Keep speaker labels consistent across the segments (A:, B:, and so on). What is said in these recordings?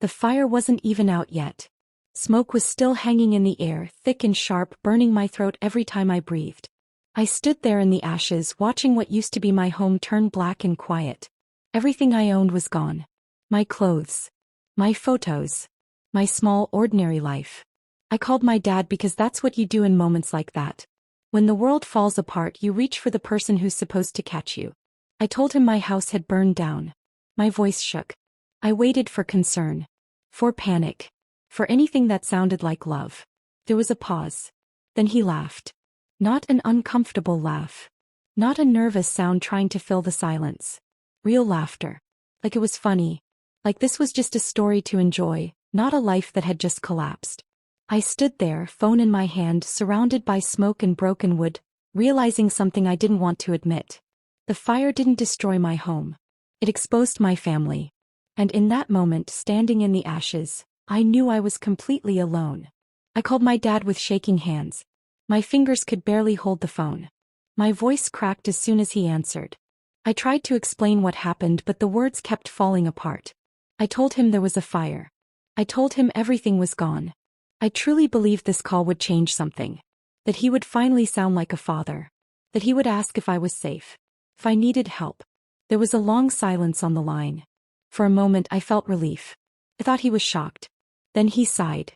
A: The fire wasn't even out yet. Smoke was still hanging in the air, thick and sharp, burning my throat every time I breathed. I stood there in the ashes, watching what used to be my home turn black and quiet. Everything I owned was gone. My clothes. My photos. My small, ordinary life. I called my dad because that's what you do in moments like that. When the world falls apart, you reach for the person who's supposed to catch you. I told him my house had burned down. My voice shook. I waited for concern. For panic. For anything that sounded like love. There was a pause. Then he laughed. Not an uncomfortable laugh. Not a nervous sound trying to fill the silence. Real laughter. Like it was funny. Like this was just a story to enjoy, not a life that had just collapsed. I stood there, phone in my hand, surrounded by smoke and broken wood, realizing something I didn't want to admit. The fire didn't destroy my home. It exposed my family. And in that moment, standing in the ashes, I knew I was completely alone. I called my dad with shaking hands. My fingers could barely hold the phone. My voice cracked as soon as he answered. I tried to explain what happened, but the words kept falling apart. I told him there was a fire. I told him everything was gone. I truly believed this call would change something. That he would finally sound like a father. That he would ask if I was safe. If I needed help. There was a long silence on the line. For a moment I felt relief. I thought he was shocked. Then he sighed.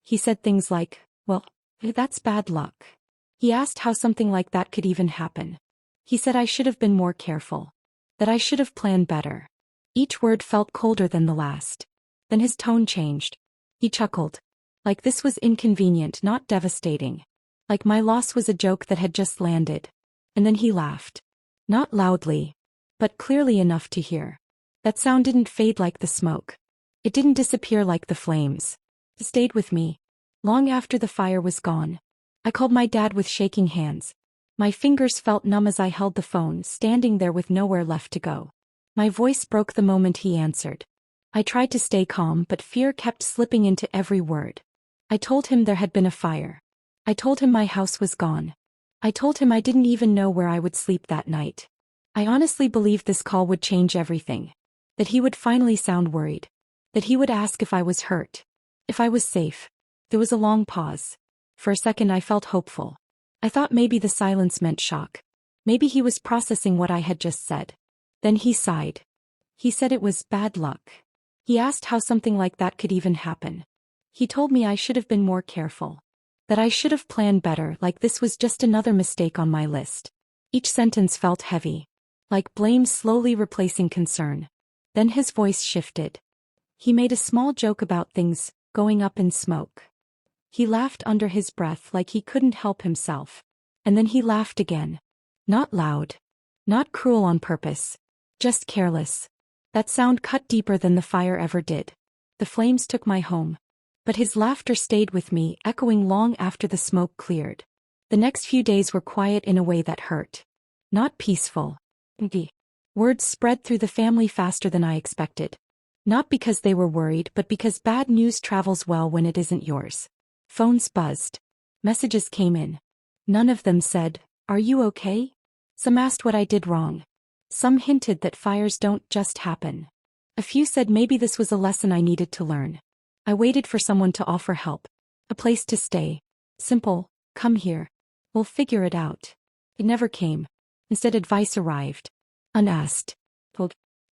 A: He said things like, "Well, that's bad luck." He asked how something like that could even happen. He said I should have been more careful. That I should have planned better. Each word felt colder than the last. Then his tone changed. He chuckled. Like this was inconvenient, not devastating. Like my loss was a joke that had just landed. And then he laughed. Not loudly, but clearly enough to hear. That sound didn't fade like the smoke. It didn't disappear like the flames. It stayed with me. Long after the fire was gone. I called my dad with shaking hands. My fingers felt numb as I held the phone, standing there with nowhere left to go. My voice broke the moment he answered. I tried to stay calm, but fear kept slipping into every word. I told him there had been a fire. I told him my house was gone. I told him I didn't even know where I would sleep that night. I honestly believed this call would change everything. That he would finally sound worried. That he would ask if I was hurt. If I was safe. There was a long pause. For a second I felt hopeful. I thought maybe the silence meant shock. Maybe he was processing what I had just said. Then he sighed. He said it was bad luck. He asked how something like that could even happen. He told me I should have been more careful. That I should have planned better, like this was just another mistake on my list. Each sentence felt heavy. Like blame slowly replacing concern. Then his voice shifted. He made a small joke about things going up in smoke. He laughed under his breath like he couldn't help himself. And then he laughed again. Not loud. Not cruel on purpose. Just careless. That sound cut deeper than the fire ever did. The flames took my home. But his laughter stayed with me, echoing long after the smoke cleared. The next few days were quiet in a way that hurt. Not peaceful. Words spread through the family faster than I expected. Not because they were worried, but because bad news travels well when it isn't yours. Phones buzzed. Messages came in. None of them said, "Are you okay?" Some asked what I did wrong. Some hinted that fires don't just happen. A few said maybe this was a lesson I needed to learn. I waited for someone to offer help. A place to stay. Simple, "Come here. We'll figure it out." It never came. Instead, advice arrived. Unasked.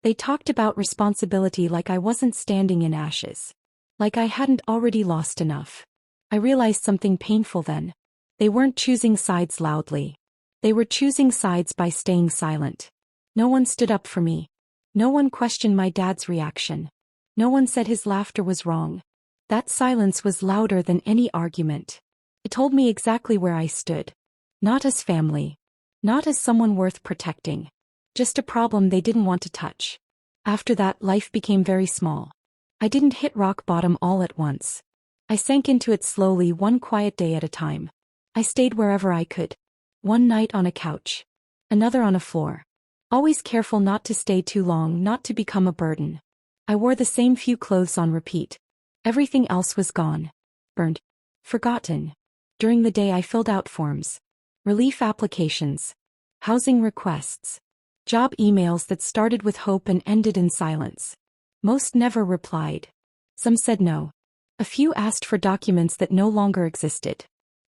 A: They talked about responsibility like I wasn't standing in ashes. Like I hadn't already lost enough. I realized something painful then. They weren't choosing sides loudly. They were choosing sides by staying silent. No one stood up for me. No one questioned my dad's reaction. No one said his laughter was wrong. That silence was louder than any argument. It told me exactly where I stood. Not as family. Not as someone worth protecting. Just a problem they didn't want to touch. After that, life became very small. I didn't hit rock bottom all at once. I sank into it slowly, one quiet day at a time. I stayed wherever I could. One night on a couch. Another on a floor. Always careful not to stay too long, not to become a burden. I wore the same few clothes on repeat. Everything else was gone. Burned. Forgotten. During the day I filled out forms. Relief applications. Housing requests. Job emails that started with hope and ended in silence. Most never replied. Some said no. A few asked for documents that no longer existed.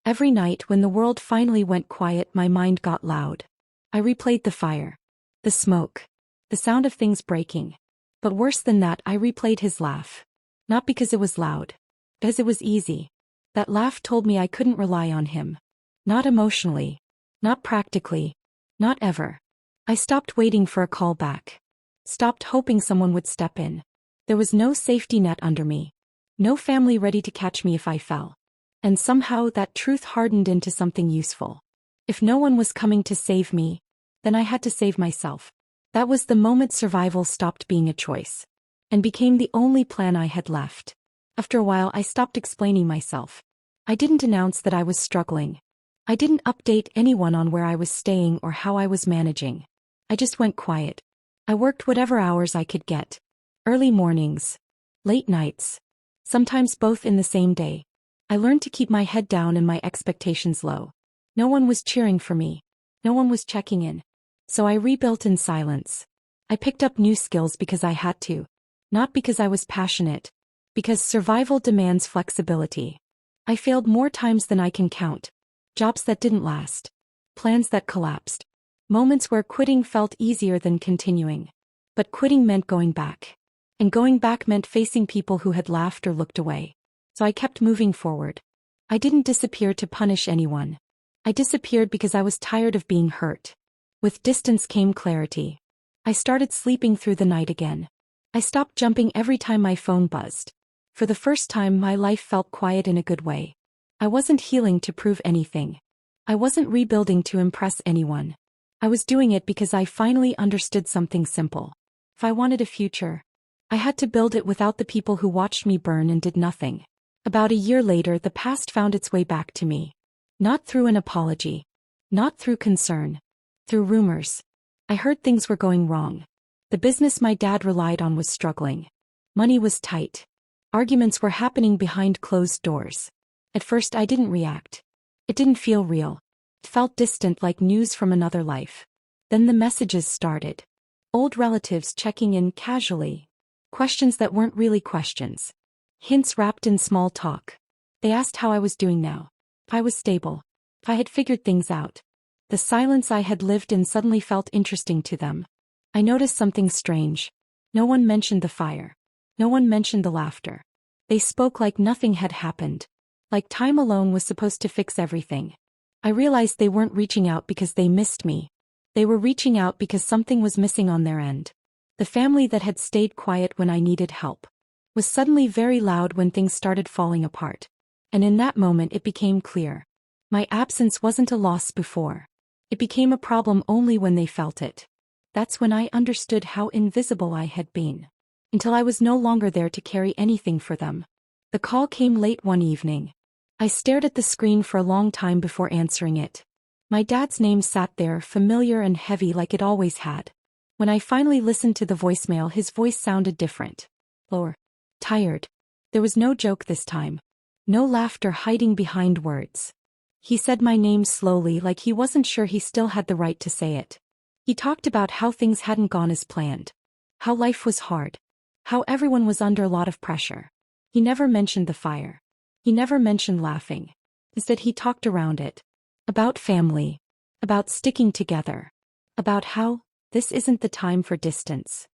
A: Every night when the world finally went quiet, my mind got loud. I replayed the fire, the smoke, the sound of things breaking. But worse than that, I replayed his laugh. Not because it was loud, because it was easy. That laugh told me I couldn't rely on him. Not emotionally. Not practically. Not ever. I stopped waiting for a call back. Stopped hoping someone would step in. There was no safety net under me. No family ready to catch me if I fell. And somehow that truth hardened into something useful. If no one was coming to save me, then I had to save myself. That was the moment survival stopped being a choice. And became the only plan I had left. After a while I stopped explaining myself. I didn't announce that I was struggling. I didn't update anyone on where I was staying or how I was managing. I just went quiet. I worked whatever hours I could get. Early mornings. Late nights. Sometimes both in the same day. I learned to keep my head down and my expectations low. No one was cheering for me. No one was checking in. So I rebuilt in silence. I picked up new skills because I had to. Not because I was passionate. Because survival demands flexibility. I failed more times than I can count. Jobs that didn't last. Plans that collapsed. Moments where quitting felt easier than continuing. But quitting meant going back. And going back meant facing people who had laughed or looked away. So I kept moving forward. I didn't disappear to punish anyone. I disappeared because I was tired of being hurt. With distance came clarity. I started sleeping through the night again. I stopped jumping every time my phone buzzed. For the first time, my life felt quiet in a good way. I wasn't healing to prove anything. I wasn't rebuilding to impress anyone. I was doing it because I finally understood something simple. If I wanted a future, I had to build it without the people who watched me burn and did nothing. About a year later, the past found its way back to me. Not through an apology. Not through concern. Through rumors. I heard things were going wrong. The business my dad relied on was struggling. Money was tight. Arguments were happening behind closed doors. At first I didn't react. It didn't feel real. It felt distant, like news from another life. Then the messages started. Old relatives checking in casually. Questions that weren't really questions. Hints wrapped in small talk. They asked how I was doing now. If I was stable. If I had figured things out. The silence I had lived in suddenly felt interesting to them. I noticed something strange. No one mentioned the fire. No one mentioned the laughter. They spoke like nothing had happened. Like time alone was supposed to fix everything. I realized they weren't reaching out because they missed me. They were reaching out because something was missing on their end. The family that had stayed quiet when I needed help was suddenly very loud when things started falling apart. And in that moment it became clear. My absence wasn't a loss before. It became a problem only when they felt it. That's when I understood how invisible I had been. Until I was no longer there to carry anything for them. The call came late one evening. I stared at the screen for a long time before answering it. My dad's name sat there, familiar and heavy like it always had. When I finally listened to the voicemail, his voice sounded different. Lower. Tired. There was no joke this time. No laughter hiding behind words. He said my name slowly, like he wasn't sure he still had the right to say it. He talked about how things hadn't gone as planned. How life was hard. How everyone was under a lot of pressure. He never mentioned the fire. He never mentioned laughing. Instead he talked around it. About family. About sticking together. About how this isn't the time for distance.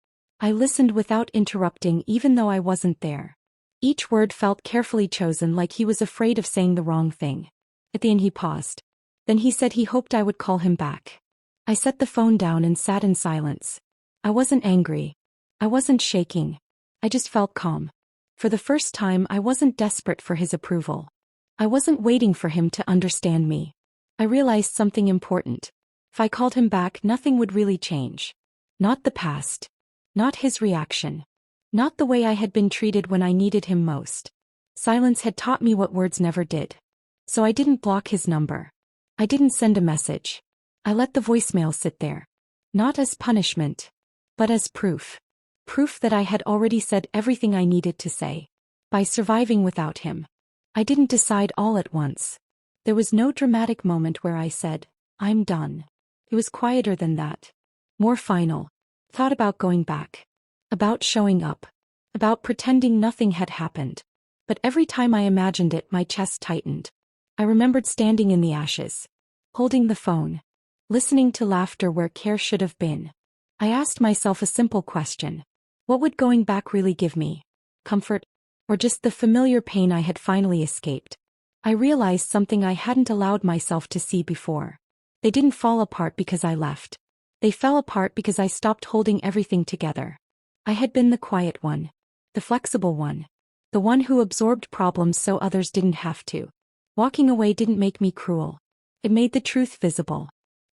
A: I listened without interrupting, even though I wasn't there. Each word felt carefully chosen, like he was afraid of saying the wrong thing. At the end he paused. Then he said he hoped I would call him back. I set the phone down and sat in silence. I wasn't angry. I wasn't shaking. I just felt calm. For the first time I wasn't desperate for his approval. I wasn't waiting for him to understand me. I realized something important. If I called him back, nothing would really change. Not the past. Not his reaction. Not the way I had been treated when I needed him most. Silence had taught me what words never did. So I didn't block his number. I didn't send a message. I let the voicemail sit there. Not as punishment, but as proof. Proof that I had already said everything I needed to say. By surviving without him. I didn't decide all at once. There was no dramatic moment where I said, I'm done. It was quieter than that. More final. Thought about going back. About showing up. about pretending nothing had happened. But every time I imagined it, my chest tightened. I remembered standing in the ashes, holding the phone, listening to laughter where care should have been. I asked myself a simple question. What would going back really give me? Comfort? Or just the familiar pain I had finally escaped? I realized something I hadn't allowed myself to see before. They didn't fall apart because I left. They fell apart because I stopped holding everything together. I had been the quiet one, the flexible one, the one who absorbed problems so others didn't have to. Walking away didn't make me cruel. It made the truth visible.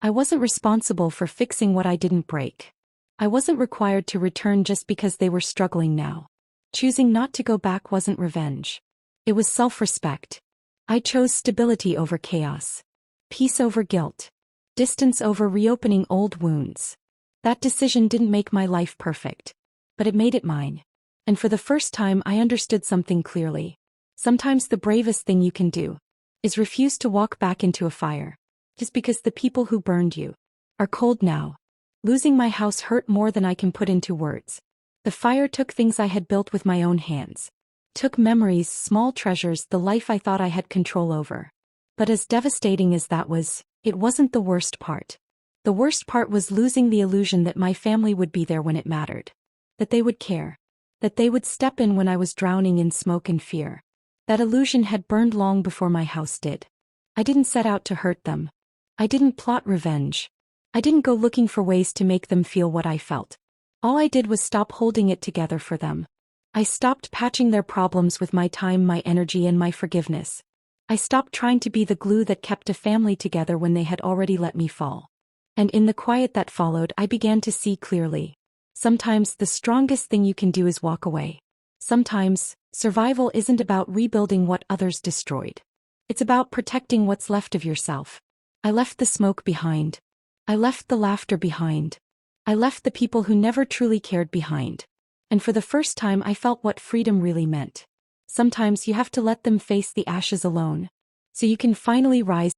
A: I wasn't responsible for fixing what I didn't break. I wasn't required to return just because they were struggling now. Choosing not to go back wasn't revenge. It was self-respect. I chose stability over chaos, peace over guilt, distance over reopening old wounds. That decision didn't make my life perfect, but it made it mine. And for the first time I understood something clearly. Sometimes the bravest thing you can do is refuse to walk back into a fire, just because the people who burned you are cold now. Losing my house hurt more than I can put into words. The fire took things I had built with my own hands. Took memories, small treasures, the life I thought I had control over. But as devastating as that was, it wasn't the worst part. The worst part was losing the illusion that my family would be there when it mattered. That they would care. That they would step in when I was drowning in smoke and fear. That illusion had burned long before my house did. I didn't set out to hurt them. I didn't plot revenge. I didn't go looking for ways to make them feel what I felt. All I did was stop holding it together for them. I stopped patching their problems with my time, my energy, and my forgiveness. I stopped trying to be the glue that kept a family together when they had already let me fall. And in the quiet that followed, I began to see clearly. Sometimes the strongest thing you can do is walk away. Sometimes, survival isn't about rebuilding what others destroyed. It's about protecting what's left of yourself. I left the smoke behind. I left the laughter behind. I left the people who never truly cared behind. And for the first time I felt what freedom really meant. Sometimes you have to let them face the ashes alone, so you can finally rise.